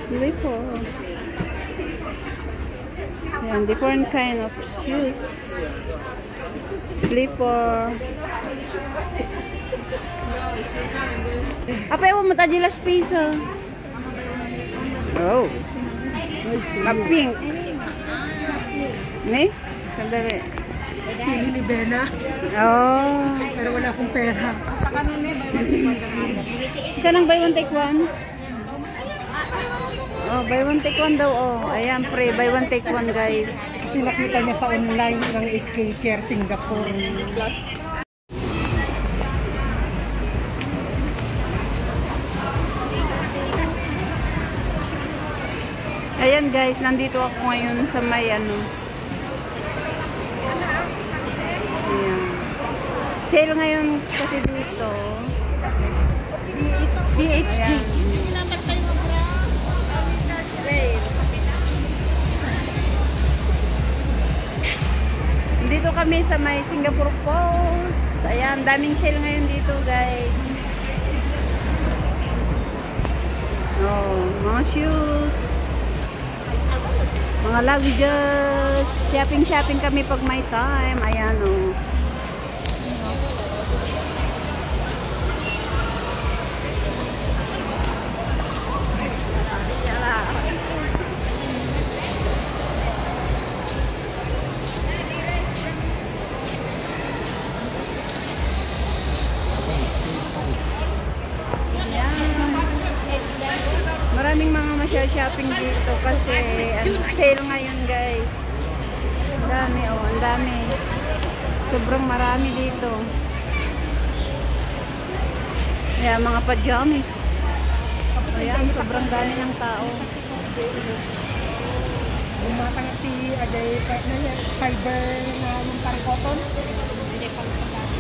Slipper. Ayan, different kind of shoes. Slipper. Apa ewan mo tayo las piso? Oh. Ma-pink. Ne? Sandali. Pili ni Bena. Oh. Pero wala akong pera. Isa nang buy one take one? Oh, buy one take one daw. Oh, ayan pre, buy one take one guys. Kasi nakita niya sa online ng SK Chair Singapore. Ayan guys, nandito ako ngayon sa may ano. Ayan. Sale ngayon kasi dito. BHG. Dito kami sa may Singapore Falls. Ayan, daming sale ngayon dito guys. Oh, mga shoes. Mga luggages. Shopping kami pag may time. Ayan oh. Maraming mga masya-shopping dito kasi sale ngayon guys. Ang dami oh, ang dami. Sobrang marami dito. Ayan, mga pajamas. Ayan, sobrang dami ng tao. Umatangati aday fiber na yung parang cotton. Hindi pang sa gas.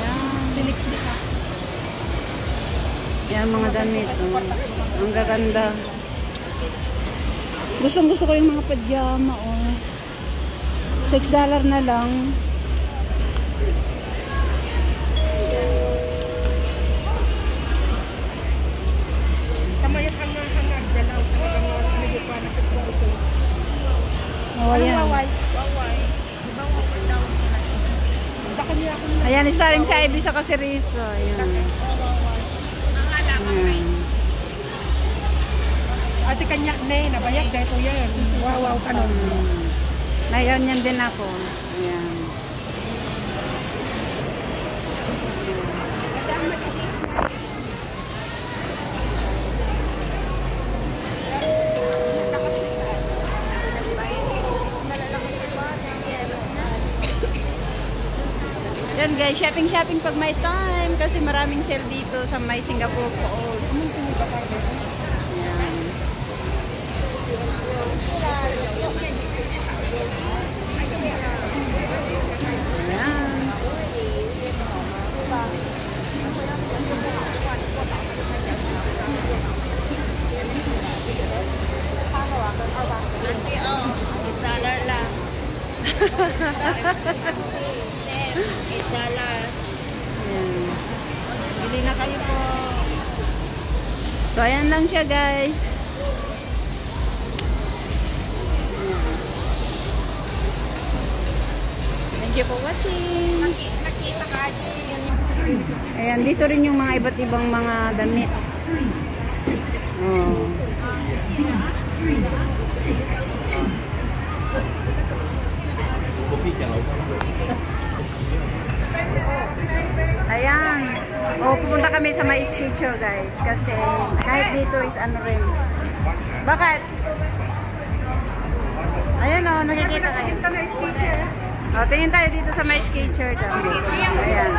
Ayan. Silik-silik ha. Yan mga damit. Oh. Ang gaganda. Gustong-gusto ko yung mga pajama. Oh. $6 na lang. Kamayat hanggang dalaw. Oh, ayan. Waway. Ayan, starring sa Ivy sa Kasirisa. Ayan. Ate kanya na nabayag dahil ito yan. Wow, kanon. Ngayon yan din ako. Ayan. Yan guys, shopping pag may time kasi maraming sale dito sa may Singapore Falls. Yan. Nanti oh, $8 lang. $8. Bili na kayo po. So ayan lang siya guys. Thank you for watching. Nakita ka yun. Ayan, dito rin yung mga iba't ibang mga damit. Oh. Ayan. Oh, pupunta kami sa may Skechers guys kasi kahit dito is ano rin. Bakit? Ayan oh, nakikita kayo. Oh, tingin tayo dito sa may Skechers. Ayan.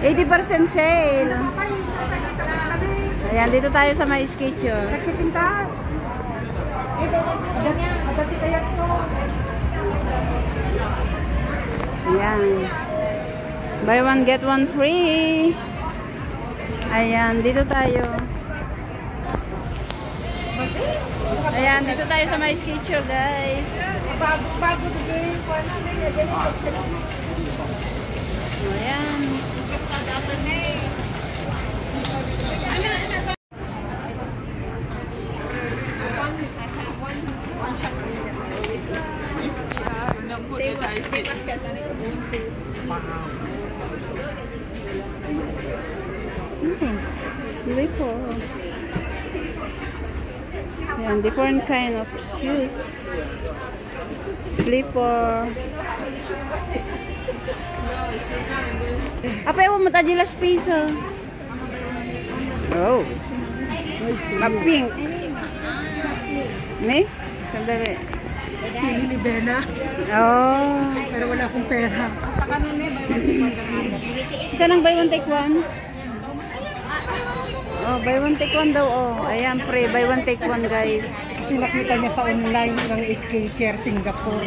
$80% sale. Ayan, dito tayo sa may Skechers. Nagpipintas. Agad kaya ko. Ayan. Buy one, get one free. Ayan, dito tayo. Ayan, dito tayo sa may Skechers guys. Bago din po namin, Ayan. Slipper. Ayan, different kind of shoes. Slipper. Apa ewan mo tadi las piso? Oh. Pink. Ni? Sandali. pili ni Bena. Oh. Pero wala akong pera. Saan ang buy one take one? Oh, buy one take one daw. Oh, ayan pre, buy one take one guys. Kasi nakita niya sa online ng SK Chair Singapore.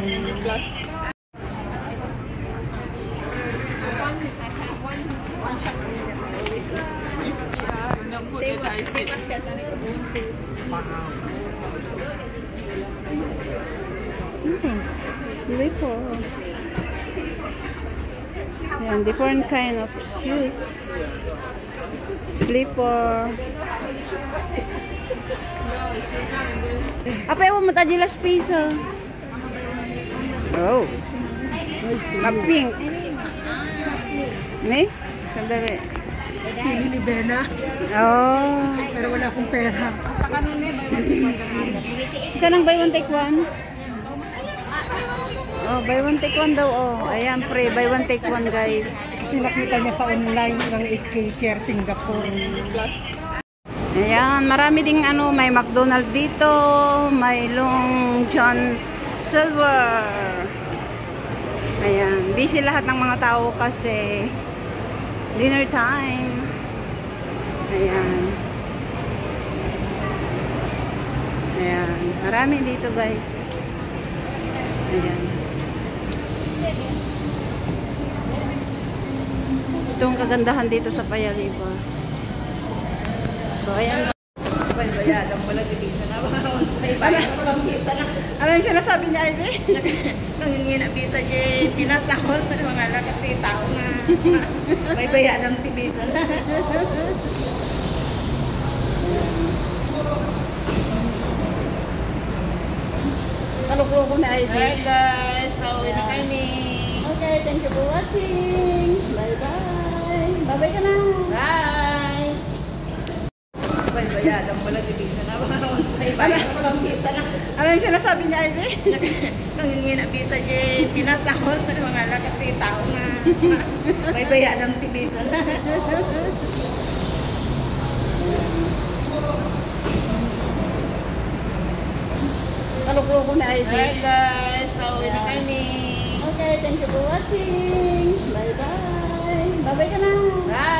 Slipper. Ayan, different kind of shoes. Slipper. Apa ewan mo tadi las piso? Oh. Pink. Ni? Sandali. Pili ni Bena. Oh. Pero wala akong pera. Saan ang buy one take one? Oh, buy one take one daw. Oh, ayan pre, buy one take one guys. Kasi nakita niya sa online ng SK Chair Singapore. Ayan, marami ding ano, may McDonald's dito, may Long John Silver. Ayan, busy lahat ng mga tao kasi dinner time. Ayan. Ayan, marami dito guys. Ayan. Ito ang kagandahan dito sa Payaliba. So, ayan. Ano yung sinasabi niya, Ivy? Nangingi na bisa dyan, pinatahos sa mga lakati tao nga. May bayad ng tibisa na. Kaluklo ko na, Ivy. Hi guys, pauwi na kami. Okay, thank you for watching. Bye-bye. Bye-bye ka na. Bye! May bayad ang walang tibisa na. May bayad ng bisa na. Ano yung sinasabi niya, Ivy? Nangingi na bisa dyan, pinatahos sa mga lakati tao nga. May bayad ng tibisa na. Kaluklo ko na, Ivy. Hi guys, pauwi na kami. Okay, thank you for watching. Bye-bye. Bye-bye ka na. Bye!